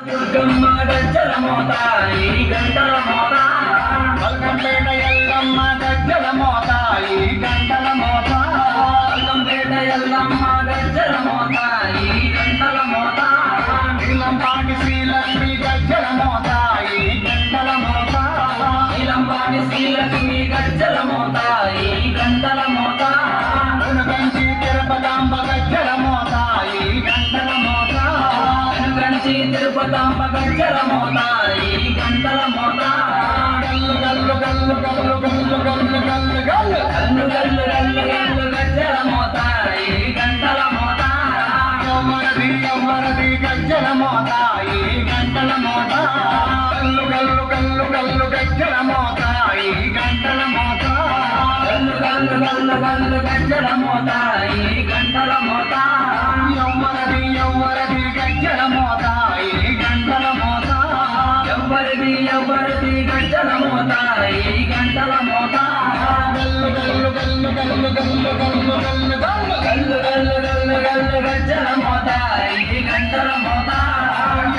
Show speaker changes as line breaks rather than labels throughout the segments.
దుర్గమ్మ గజ్జల మోత ఈ గంటల మోత పల్కంపేట ఎల్లమ్మ గజ్జల మోత ఈ గంటల మోత పల్కంపేట ఎల్లమ్మ గజ్జల మోత ఈ గంటల మోత నీలంపాటి శ్రీలక్ష్మి గజ్జల మోత ఈ గంటల మోత నీలంపాటి శ్రీలక్ష్మి గజ్జల మోత ఈ గంటల మోత వెనుగంచి తిరుపతాంబ గజ్జల మోత ఈ గంటల మోత వెనుగంచి తిరుపతాంబ గజ్జల మోత ఈ గంటల మోత గల్లు గల్లు గల్లు గల్లు గల్లు గల్లు గల్లు గల్లు గల్లు గల్లు గల్లు గజ్జల మోత ఈ గంటల మోత యవ్వరది గజ్జల మోత ఈ గంటల మోత గల్లు గల్లు గల్లు గల్లు గజ్జల మోత ఈ గంటల మోత గల్లు గల్లు గల్లు గల్లు గజ్జల మోత ఈ గంటల మోత యవ్వరది గజ్జల మోత ఈ గంటల మోత యవ్వరది గజ్జల మోత ఈ గంటల మోత గల్లు గల్లు గల్లు గల్లు గల్లు గల్లు గల్లు గల్లు గల్లు గల్లు గల్లు గజ్జల మోత ఈ గంటల మోత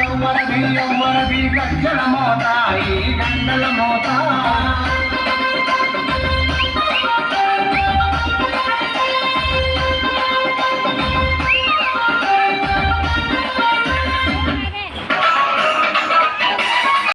యవ్వరది గజ్జల మోత ఈ గంటల మోత